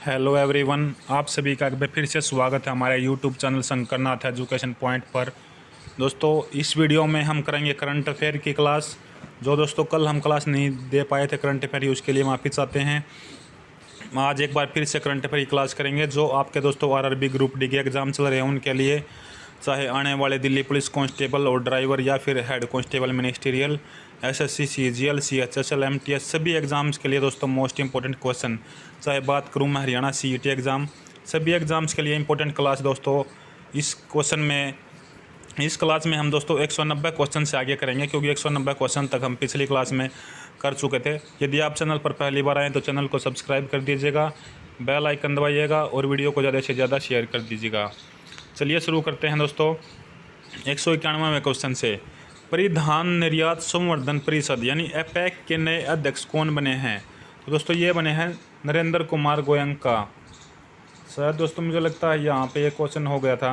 Hello everyone, आप सभी का एक बार फिर से स्वागत है हमारे YouTube channel Shankarnath education point पर। दोस्तों, इस वीडियो में हम करेंगे करंट अफेयर की क्लास। जो दोस्तों कल हम क्लास नहीं दे पाए थे करंट अफेयर की, उसके लिए माफ़ी चाहते हैं। आज एक बार फिर से करंट अफेयर की क्लास करेंगे। जो आपके दोस्तों आरआरबी ग्रुप डी के एग्ज़ाम चल रहे हैं उनके लिए, चाहे आने वाले दिल्ली पुलिस कांस्टेबल और ड्राइवर या फिर head constable ministerial, SSC, CGL, CHSL, MTS, सभी एग्ज़ाम्स के लिए दोस्तों मोस्ट इंपॉर्टेंट क्वेश्चन। चाहे बात करूं मैं हरियाणा सीईटी एग्ज़ाम, सभी एग्ज़ाम्स के लिए इंपॉर्टेंट क्लास दोस्तों। इस क्लास में हम दोस्तों 190 क्वेश्चन से आगे करेंगे, क्योंकि 190 क्वेश्चन तक हम पिछली क्लास में कर चुके थे। यदि आप चैनल पर पहली बार आएँ तो चैनल को सब्सक्राइब कर दीजिएगा, बेल आइकन दबाइएगा और वीडियो को ज़्यादा से ज़्यादा शेयर कर दीजिएगा। चलिए शुरू करते हैं दोस्तों 191वें क्वेश्चन से। परिधान निर्यात संवर्धन परिषद यानी एपेक के नए अध्यक्ष कौन बने हैं? तो दोस्तों ये बने हैं नरेंद्र कुमार गोयनका। शायद दोस्तों मुझे लगता है यहाँ पे ये क्वेश्चन हो गया था।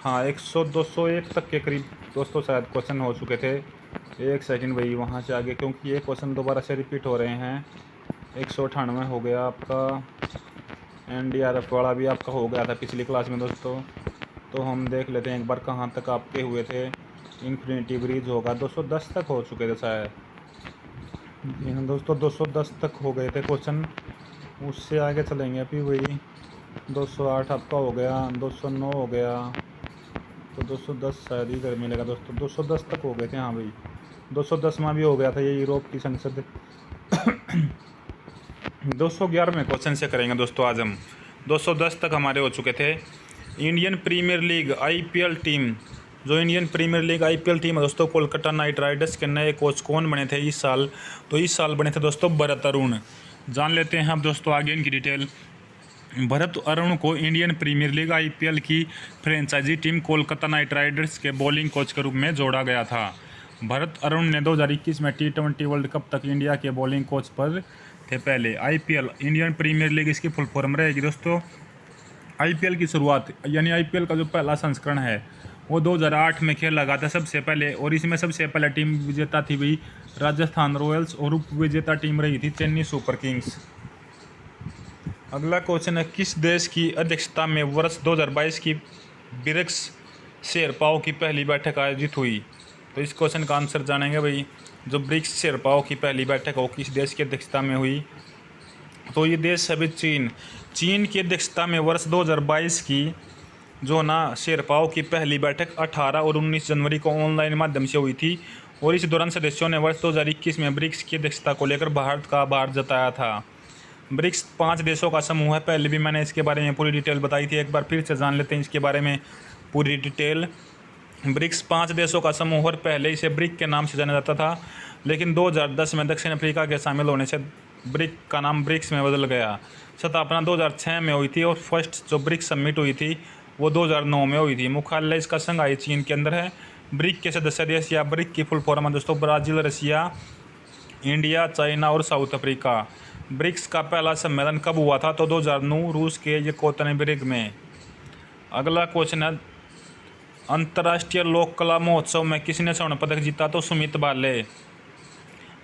हाँ, 201 तक के करीब दोस्तों शायद क्वेश्चन हो चुके थे। एक सेकंड भाई, वहाँ से आगे, क्योंकि ये क्वेश्चन दोबारा से रिपीट हो रहे हैं। 198 हो गया आपका। एनडीआरएफ वाला भी आपका हो गया था पिछली क्लास में दोस्तों। तो हम देख लेते हैं एक बार कहाँ तक आपके हुए थे। इन्फिनिटी ब्रिज होगा, 210 तक हो चुके थे शायद। जी हाँ दोस्तों, 210 तक हो गए थे क्वेश्चन। उससे आगे चलेंगे अभी वही 208 आपका हो गया, 209 हो गया, तो 210 शायद इधर मिलेगा दोस्तों। 210 तक हो गए थे। हाँ भाई, 210वां भी हो गया था, ये यूरोप की संसद। 211वें क्वेश्चन से करेंगे दोस्तों आज हम। 210 तक हमारे हो चुके थे। Indian Premier League IPL team, जो Indian Premier League IPL team है दोस्तों, कोलकाता नाइट राइडर्स के नए कोच कौन बने थे इस साल? तो इस साल बने थे दोस्तों भरत अरुण। जान लेते हैं अब दोस्तों आगे इनकी डिटेल। भरत अरुण को इंडियन प्रीमियर लीग आईपीएल की franchise team Kolkata Knight Riders के बॉलिंग कोच के रूप में जोड़ा गया था। भरत अरुण ने 2021 में T20 वर्ल्ड कप तक इंडिया के बॉलिंग कोच पर थे। पहले आईपीएल इंडियन प्रीमियर लीग इसकी फुल फॉर्म रहेगी दोस्तों। आईपीएल की शुरुआत यानी आईपीएल का जो पहला संस्करण है वो 2008 में खेला लगा था सबसे पहले, और इसमें सबसे पहले टीम विजेता थी भाई राजस्थान रॉयल्स, और उप विजेता टीम रही थी चेन्नई सुपर किंग्स। अगला क्वेश्चन है, किस देश की अध्यक्षता में वर्ष 2022 की ब्रिक्स शेरपाओं की पहली बैठक आयोजित हुई? तो इस क्वेश्चन का आंसर जानेंगे भाई। जो ब्रिक्स शेरपाओं की पहली बैठक हो किस देश की अध्यक्षता में हुई? तो ये देश है चीन। चीन की अध्यक्षता में वर्ष 2022 की जो ना शेरपाओं की पहली बैठक 18 और 19 जनवरी को ऑनलाइन माध्यम से हुई थी, और इस दौरान सदस्यों ने वर्ष 2021 में ब्रिक्स की अध्यक्षता को लेकर भारत का आभार जताया था। ब्रिक्स 5 देशों का समूह है। पहले भी मैंने इसके बारे में पूरी डिटेल बताई थी, एक बार फिर से जान लेते हैं इसके बारे में पूरी डिटेल। ब्रिक्स 5 देशों का समूह, और पहले इसे ब्रिक के नाम से जाना जाता था, लेकिन 2010 में दक्षिण अफ्रीका के शामिल होने से ब्रिक का नाम ब्रिक्स में बदल गया। स्थापना 2006 में हुई थी, और फर्स्ट जो ब्रिक्स समिट हुई थी वो 2009 में हुई थी। मुख्यालय इसका शंघाई चीन के अंदर है। ब्रिक के सदस्य देश या ब्रिक की फुल फॉर्म है दोस्तों ब्राज़ील, रसिया, इंडिया, चाइना और साउथ अफ्रीका। ब्रिक्स का पहला सम्मेलन कब हुआ था? तो 2009 रूस के येकातेरिनबर्ग में। अगला क्वेश्चन है, अंतर्राष्ट्रीय लोक कला महोत्सव में किसने स्वर्ण पदक जीता? तो सुमित बाले।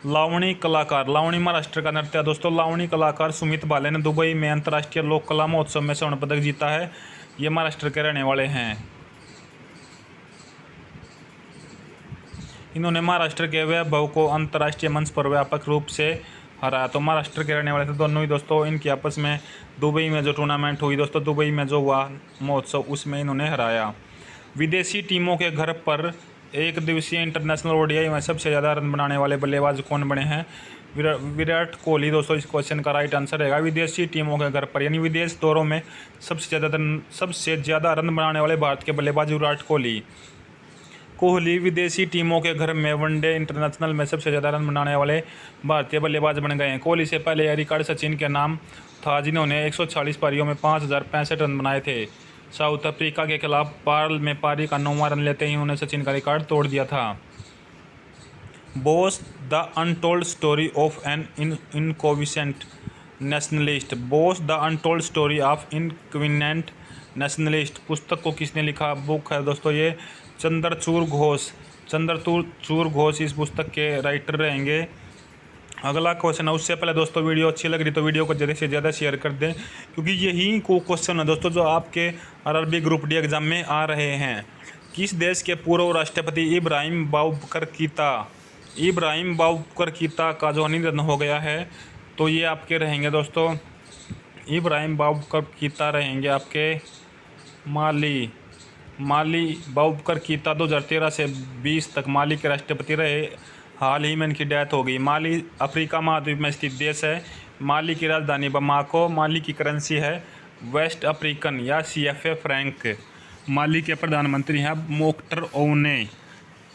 लावणी कलाकार, लावणी महाराष्ट्र का नृत्य है दोस्तों। लावणी कलाकार सुमित बाले ने दुबई में अंतर्राष्ट्रीय लोक कला महोत्सव में स्वर्ण पदक जीता है। ये महाराष्ट्र के रहने वाले हैं। इन्होंने महाराष्ट्र के वैभव को अंतर्राष्ट्रीय मंच पर व्यापक रूप से हराया। तो महाराष्ट्र के रहने वाले थे दोनों ही दोस्तों। इनकी आपस में दुबई में जो टूर्नामेंट हुई दोस्तों, दुबई में जो हुआ महोत्सव, उसमें इन्होंने हराया। विदेशी टीमों के घर पर एक दिवसीय इंटरनेशनल ओडीआई में सबसे ज़्यादा रन बनाने वाले बल्लेबाज कौन बने हैं? विराट कोहली दोस्तों इस क्वेश्चन का राइट आंसर रहेगा। विदेशी टीमों के घर पर यानी विदेश दौरों में सबसे ज़्यादा रन बनाने वाले भारत के बल्लेबाज विराट कोहली विदेशी टीमों के घर में वनडे इंटरनेशनल में सबसे ज़्यादा रन बनाने वाले भारतीय बल्लेबाज बन गए हैं। कोहली से पहले यह रिकॉर्ड सचिन के नाम था, जिन्होंने 146 पारियों में 5065 रन बनाए थे। साउथ अफ्रीका के खिलाफ पार्ल में पारी का 9वां रन लेते ही उन्होंने सचिन का रिकॉर्ड तोड़ दिया था। Bose the untold story of an inconvenient nationalist. Bose the untold story of inconvenient nationalist पुस्तक को किसने लिखा? बुक है दोस्तों ये चंद्रचूड़ घोष। चंद्रचूड़ घोष इस पुस्तक के राइटर रहेंगे। अगला क्वेश्चन है, उससे पहले दोस्तों वीडियो अच्छी लग रही तो वीडियो को ज़्यादा से ज़्यादा शेयर कर दें, क्योंकि यही को क्वेश्चन है दोस्तों जो आपके आरआरबी ग्रुप डी एग्ज़ाम में आ रहे हैं। किस देश के पूर्व राष्ट्रपति इब्राहिम बाबुकर कीता का जो निधन हो गया है, तो ये आपके रहेंगे दोस्तों इब्राहिम बाबुकर कीता रहेंगे आपके माली बाबुकर कीता 2013 से 20 तक माली के राष्ट्रपति रहे। हाल ही में इनकी डेथ हो गई। माली अफ्रीका महाद्वीप में स्थित देश है। माली की राजधानी बमाको। माली की करेंसी है वेस्ट अफ्रीकन या CFA फ्रैंक। माली के प्रधानमंत्री हैं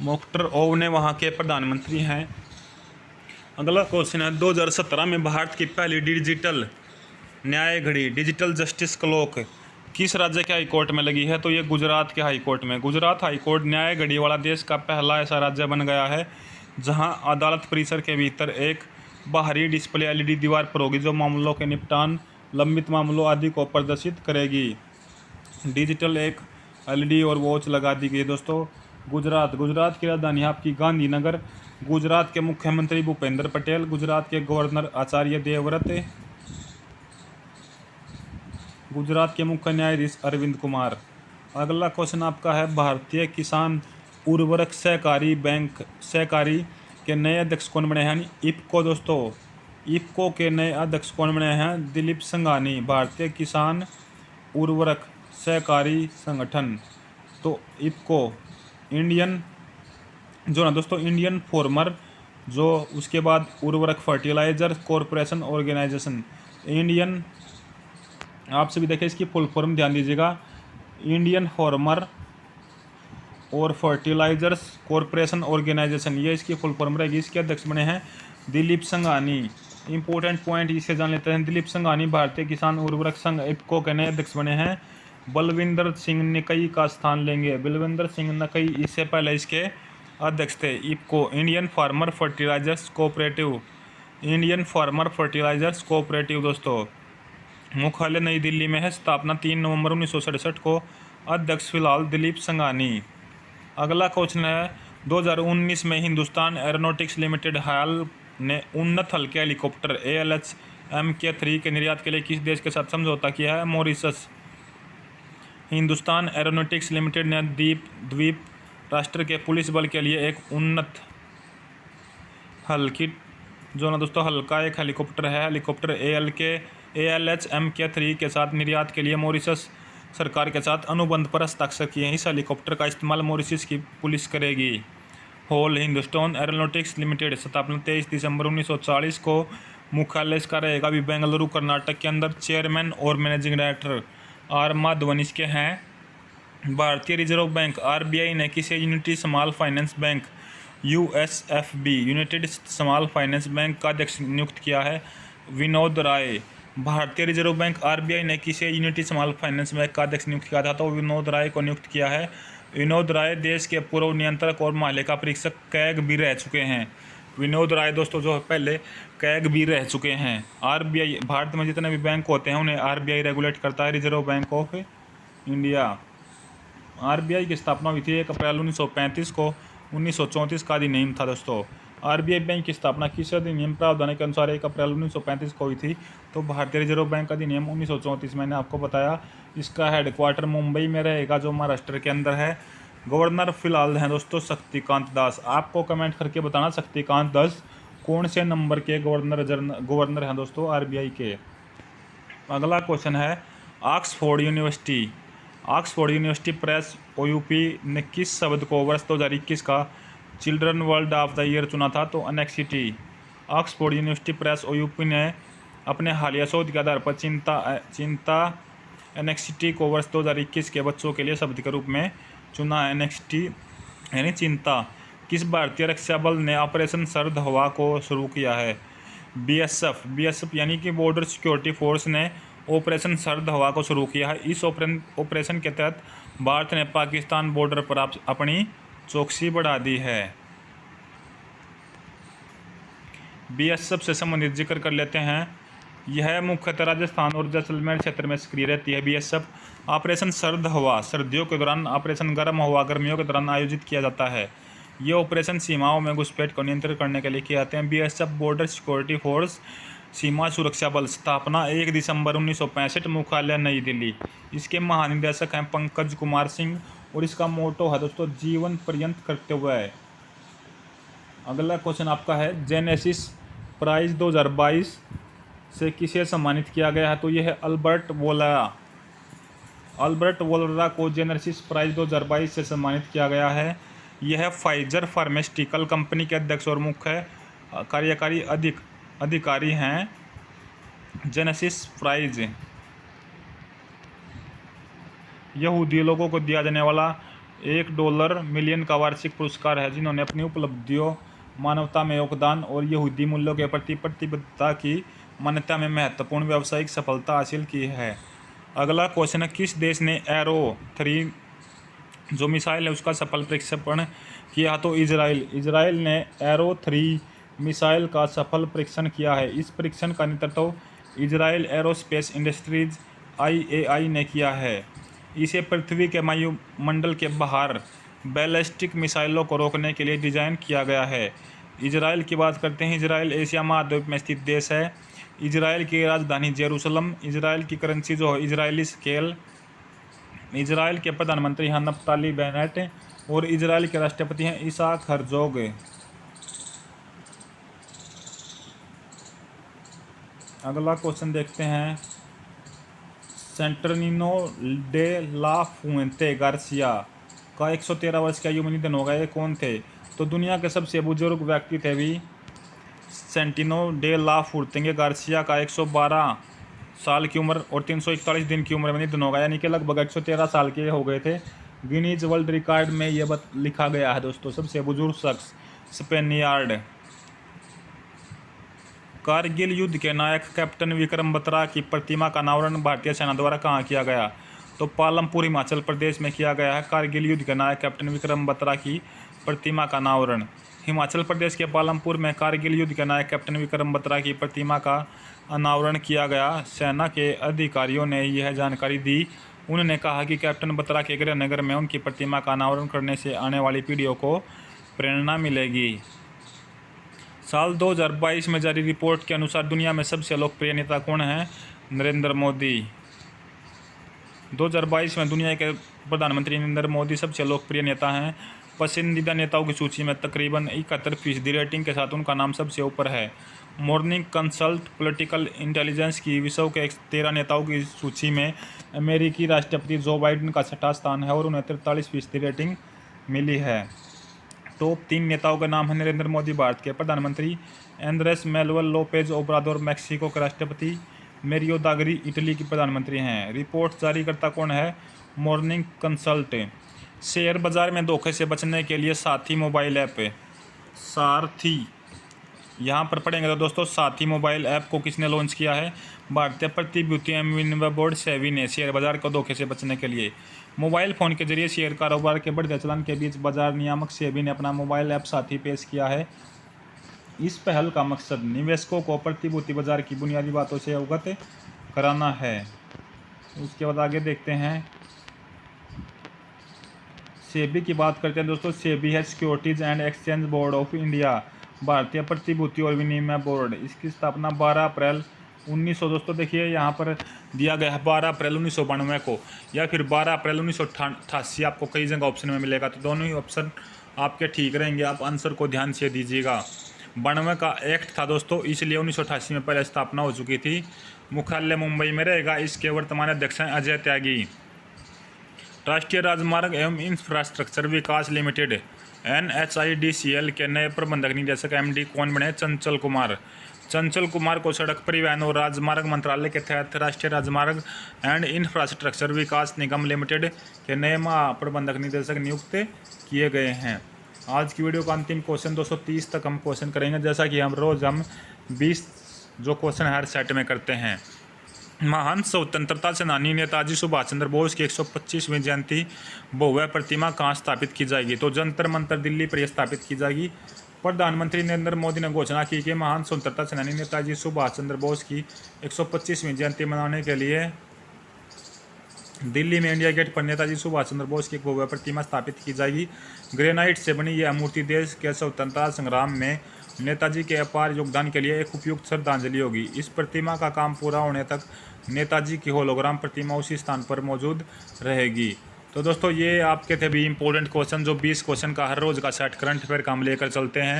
मोख्तर ओवने वहाँ के प्रधानमंत्री हैं। अगला क्वेश्चन है, 2017 में भारत की पहली डिजिटल न्याय घड़ी डिजिटल जस्टिस क्लॉक किस राज्य के हाई कोर्ट में लगी है, तो ये गुजरात के हाई कोर्ट में। गुजरात हाई कोर्ट न्याय घड़ी वाला देश का पहला ऐसा राज्य बन गया है जहां अदालत परिसर के भीतर एक बाहरी डिस्प्ले LED दीवार पर होगी जो मामलों के निपटान, लंबित मामलों आदि को प्रदर्शित करेगी। डिजिटल एक LED और वॉच लगा दी गई दोस्तों। गुजरात की राजधानी आपकी गांधीनगर। गुजरात के मुख्यमंत्री भूपेंद्र पटेल। गुजरात के गवर्नर आचार्य देवव्रत। गुजरात के मुख्य न्यायाधीश अरविंद कुमार। अगला क्वेश्चन आपका है, भारतीय किसान उर्वरक सहकारी के नए अध्यक्ष कौन बने हैं? इफ्को दोस्तों, इफ्को के नए अध्यक्ष कौन बने हैं? दिलीप संघानी। भारतीय किसान उर्वरक सहकारी संगठन, तो इफ्को इंडियन फार्मर, जो उसके बाद उर्वरक फर्टिलाइजर कॉरपोरेशन ऑर्गेनाइजेशन। इंडियन, आप सभी देखें इसकी फुल फॉर्म ध्यान दीजिएगा, इंडियन फार्मर और फर्टिलाइजर्स कॉरपोरेशन ऑर्गेनाइजेशन, ये इसकी फुल फॉर्म रहेगी। इसके अध्यक्ष बने हैं दिलीप संघानी। इंपॉर्टेंट पॉइंट इसे जान लेते हैं। दिलीप संघानी भारतीय किसान उर्वरक संघ इफ्को के नए अध्यक्ष बने हैं। बलविंदर सिंह निकई का स्थान लेंगे। बलविंदर सिंह निकई इससे पहले इसके अध्यक्ष थे। IFFCO Indian farmer fertilisers cooperative दोस्तों, मुख्यालय नई दिल्ली में है। स्थापना 3 नवंबर 1967 को। अध्यक्ष फिलहाल दिलीप संघानी। अगला क्वेश्चन है, 2019 में हिंदुस्तान एरोनॉटिक्स लिमिटेड हाल ने उन्नत हल्के हेलीकॉप्टर ALH Mk3 के निर्यात के लिए किस देश के साथ समझौता किया है? मॉरिशस। हिंदुस्तान एरोनॉटिक्स लिमिटेड ने द्वीप राष्ट्र के पुलिस बल के लिए एक उन्नत हल्की जो ना दोस्तों हल्का एक हेलीकॉप्टर है, हेलीकॉप्टर ALH Mk3 के साथ निर्यात के लिए मॉरिशस सरकार के साथ अनुबंध पर हस्ताक्षर किए हैं। इस हेलीकॉप्टर का इस्तेमाल मॉरिशस की पुलिस करेगी। होल हिंदुस्तान एरोनॉटिक्स लिमिटेड, स्थापना 23 दिसंबर 1940 को। मुख्यालय इसका रहेगा भी बेंगलुरु कर्नाटक के अंदर। चेयरमैन और मैनेजिंग डायरेक्टर R माधवन इसके हैं। भारतीय रिजर्व बैंक RBI ने किसे unity small finance bank USFB United small finance bank का अध्यक्ष नियुक्त किया है? विनोद राय। भारतीय रिजर्व बैंक RBI ने किसे यूनिटी स्मॉल फाइनेंस बैंक का अध्यक्ष नियुक्त किया था? तो विनोद राय को नियुक्त किया है। विनोद राय देश के पूर्व नियंत्रक और महालेखा परीक्षक कैग भी रह चुके हैं। विनोद राय दोस्तों जो पहले कैग भी रह चुके हैं। RBI, भारत में जितने भी बैंक होते हैं उन्हें RBI रेगुलेट करता है, reserve bank of India. RBI की स्थापना हुई थी 1 अप्रैल 1935 को। 1934 का अधिनियम था दोस्तों। RBI बैंक की स्थापना किस अधिनियम प्रावधान के अनुसार 1 अप्रैल 1935 को हुई थी? तो भारतीय रिजर्व बैंक अधिनियम 1934, मैंने आपको बताया। इसका हेडक्वार्टर मुंबई में रहेगा जो महाराष्ट्र के अंदर है। गवर्नर फिलहाल हैं दोस्तों शक्तिकांत दास। आपको कमेंट करके बताना शक्तिकांत दास कौन से नंबर के गवर्नर हैं दोस्तों RBI के। अगला क्वेश्चन है, ऑक्सफोर्ड यूनिवर्सिटी प्रेस OUP ने किस शब्द को वर्ष 2021 का children world of the year चुना था? तो anxiety. Oxford university press OUP ने अपने हालिया शोध के आधार पर चिंता एनेक्सिटी को वर्ष 2021 के बच्चों के लिए शब्द के रूप में चुना। एनेक्सिटी यानी चिंता। किस भारतीय रक्षा बल ने ऑपरेशन सर्द हवा को शुरू किया है? BSF यानी कि बॉर्डर सिक्योरिटी फोर्स ने ऑपरेशन सर्द हवा को शुरू किया है। इस ऑपरेशन के तहत भारत ने पाकिस्तान बॉर्डर पर अपनी चौकसी बढ़ा दी है। BSF से संबंधित जिक्र कर लेते हैं। यह मुख्यतः राजस्थान और जैसलमेर क्षेत्र में सक्रिय रहती है। BSF ऑपरेशन सर्द हवा सर्दियों के दौरान, ऑपरेशन गर्म हवा गर्मियों के दौरान आयोजित किया जाता है। ये ऑपरेशन सीमाओं में घुसपैठ को नियंत्रित करने के लिए किए जाते हैं। बीएसएफ बॉर्डर सिक्योरिटी फोर्स सीमा सुरक्षा बल, स्थापना 1 दिसंबर 1965, मुख्यालय नई दिल्ली। इसके महानिदेशक हैं पंकज कुमार सिंह और इसका मोटो है दोस्तों जीवन पर्यंत कर्तव्य। अगला क्वेश्चन आपका है जेनेसिस प्राइज 2022 से किसे सम्मानित किया गया है? तो यह है अल्बर्ट वोलरा को जेनेसिस प्राइज 2022 से सम्मानित किया गया है। यह फाइजर फार्मास्यूटिकल कंपनी के अध्यक्ष और मुख्य कार्यकारी अधिकारी हैं। जेनेसिस प्राइज यहूदी लोगों को दिया जाने वाला $1 मिलियन का वार्षिक पुरस्कार है जिन्होंने अपनी उपलब्धियों, मानवता में योगदान और यहूदी मूल्यों के प्रति प्रतिबद्धता की मान्यता में महत्वपूर्ण व्यावसायिक सफलता हासिल की है। अगला क्वेश्चन है किस देश ने एरो 3 जो मिसाइल है उसका सफल प्रक्षेपण किया? तो इजराइल ने एरो 3 मिसाइल का सफल परीक्षण किया है। इस परीक्षण का नेतृत्व इजराइल एरोस्पेस इंडस्ट्रीज IAI ने किया है। इसे पृथ्वी के वायुमंडल के बाहर बैलिस्टिक मिसाइलों को रोकने के लिए डिज़ाइन किया गया है। इजराइल की बात करते हैं। इजराइल एशिया महाद्वीप में स्थित देश है। इजराइल की राजधानी जेरूसलम। इजराइल की करेंसी जो है इजरायली स्केल। इजराइल के प्रधानमंत्री हैं नफ्ताली बेनेट और इजराइल के राष्ट्रपति हैं इसाक हर्जोग। अगला क्वेश्चन देखते हैं सेंटरनिनो डे ला फुएंते गार्सिया का 113 वर्ष की आयु में निधन हो गया। ये कौन थे? तो दुनिया के सबसे बुजुर्ग व्यक्ति थे भी सेंटिनो डे ला फुएंते गार्सिया का 112 साल की उम्र और 341 दिन की उम्र में निधन हो गया, यानी कि लगभग 113 साल के हो गए थे। गिनीज वर्ल्ड रिकॉर्ड में ये लिखा गया है दोस्तों सबसे बुजुर्ग शख्स स्पेनियार्ड। कारगिल युद्ध के नायक कैप्टन विक्रम बत्रा की प्रतिमा का अनावरण भारतीय सेना द्वारा कहाँ किया गया? तो पालमपुर हिमाचल प्रदेश में किया गया है। कारगिल युद्ध के नायक कैप्टन विक्रम बत्रा की प्रतिमा का अनावरण हिमाचल प्रदेश के पालमपुर में कारगिल युद्ध के नायक कैप्टन विक्रम बत्रा की प्रतिमा का अनावरण किया गया। सेना के अधिकारियों ने यह जानकारी दी। उन्होंने कहा कि कैप्टन बत्रा के गृहनगर में उनकी प्रतिमा का अनावरण करने से आने वाली पीढ़ियों को प्रेरणा मिलेगी। साल 2022 में जारी रिपोर्ट के अनुसार दुनिया में सबसे लोकप्रिय नेता कौन है? नरेंद्र मोदी। 2022 में दुनिया के प्रधानमंत्री नरेंद्र मोदी सबसे लोकप्रिय नेता हैं। पसंदीदा नेताओं की सूची में तकरीबन 71% रेटिंग के साथ उनका नाम सबसे ऊपर है। मॉर्निंग कंसल्ट पॉलिटिकल इंटेलिजेंस की विश्व के 13 नेताओं की सूची में अमेरिकी राष्ट्रपति जो बाइडेन का 6ठा स्थान है और उन्हें 43% रेटिंग मिली है। टॉप 3 नेताओं के नाम हैं नरेंद्र मोदी भारत के प्रधानमंत्री, Andres Manuel Lopez Obrador Mexico के राष्ट्रपति, मेरियो दागरी इटली की प्रधानमंत्री हैं। रिपोर्ट जारी करता कौन है? Morning consult. शेयर बाजार में धोखे से बचने के लिए साथी मोबाइल ऐप सारथी यहाँ पर पढ़ेंगे तो दोस्तों साथी मोबाइल ऐप को किसने लॉन्च किया है? भारतीय प्रतिभूति एवं विनिमय बोर्ड सेबी ने शेयर बाजार को धोखे से बचने के लिए मोबाइल फ़ोन के जरिए शेयर कारोबार के बढ़ते चलन के बीच बाजार नियामक सेबी ने अपना मोबाइल ऐप साथी पेश किया है। इस पहल का मकसद निवेशकों को प्रतिभूति बाजार की बुनियादी बातों से अवगत कराना है। उसके बाद आगे देखते हैं सेबी की बात करते हैं दोस्तों। सेबी है securities and exchange board of India, भारतीय प्रतिभूति और विनिमय बोर्ड। इसकी स्थापना 12 अप्रैल 1900 दोस्तों देखिए यहाँ पर दिया गया है 12 अप्रैल 1992 को या फिर 12 अप्रैल 1988। आपको कई जगह ऑप्शन में मिलेगा तो दोनों ही ऑप्शन आपके ठीक रहेंगे। आप आंसर को ध्यान से दीजिएगा। 92 का एक्ट था दोस्तों, इसलिए 1988 में पहले स्थापना हो चुकी थी। मुख्यालय मुंबई में रहेगा। इसके वर्तमान अध्यक्ष हैं अजय त्यागी। राष्ट्रीय राजमार्ग एवं इंफ्रास्ट्रक्चर विकास लिमिटेड NHIDCL के नए प्रबंधक निदेशक MD कौन बने? चंचल कुमार। चंचल कुमार को सड़क परिवहन और राजमार्ग मंत्रालय के तहत राष्ट्रीय राजमार्ग and infrastructure Vikas Nigam limited के नए महाप्रबंधक निदेशक नियुक्त किए गए हैं। आज की वीडियो का अंतिम क्वेश्चन 230 तक हम क्वेश्चन करेंगे, जैसा कि हम 20 जो क्वेश्चन हर सेट में करते हैं। महान स्वतंत्रता सेनानी नेताजी सुभाष चंद्र बोस की 125वीं जयंती भव्य प्रतिमा कहाँ स्थापित की जाएगी? तो जंतर मंतर दिल्ली पर यह स्थापित की जाएगी। प्रधानमंत्री नरेंद्र मोदी ने घोषणा की कि महान स्वतंत्रता सेनानी नेताजी सुभाष चंद्र बोस की 125वीं जयंती मनाने के लिए दिल्ली में इंडिया गेट पर नेताजी सुभाष चंद्र बोस की एक भव्य प्रतिमा स्थापित की जाएगी। ग्रेनाइट से बनी यह मूर्ति देश के स्वतंत्रता संग्राम में नेताजी के अपार योगदान के लिए एक उपयुक्त श्रद्धांजलि होगी। इस प्रतिमा का काम पूरा होने तक नेताजी की होलोग्राम प्रतिमा उसी स्थान पर मौजूद रहेगी। तो दोस्तों ये आपके थे भी इंपॉर्टेंट क्वेश्चन, जो 20 क्वेश्चन का हर रोज़ का सेट करंट अफेयर का हम लेकर चलते हैं।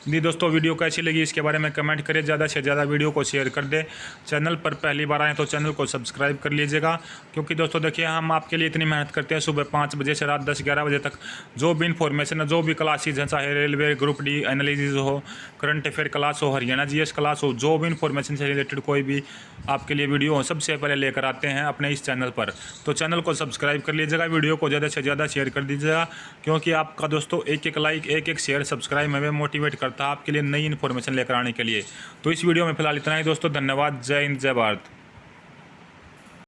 यदि दोस्तों वीडियो कैसी लगी इसके बारे में कमेंट करें, ज़्यादा से ज़्यादा वीडियो को शेयर कर दें। चैनल पर पहली बार आएँ तो चैनल को सब्सक्राइब कर लीजिएगा, क्योंकि दोस्तों देखिए हम आपके लिए इतनी मेहनत करते हैं। सुबह 5 बजे से रात 10-11 बजे तक जो भी इन्फॉर्मेशन है, जो भी क्लासेज हैं, चाहे रेलवे ग्रुप डी एनालिसिस हो, करंट अफेयर क्लास हो, हरियाणा GS क्लास हो, जो भी इन्फॉर्मेशन से रिलेटेड कोई भी आपके लिए वीडियो हो, सबसे पहले लेकर आते हैं अपने इस चैनल पर। तो चैनल को सब्सक्राइब कर लीजिएगा, वीडियो को ज़्यादा से ज़्यादा शेयर कर दीजिएगा, क्योंकि आपका दोस्तों एक लाइक एक शेयर सब्सक्राइब हमें मोटिवेट करता है आपके लिए नई इन्फॉर्मेशन लेकर आने के लिए। तो इस वीडियो में फिलहाल इतना ही दोस्तों, धन्यवाद। जय हिंद, जय भारत।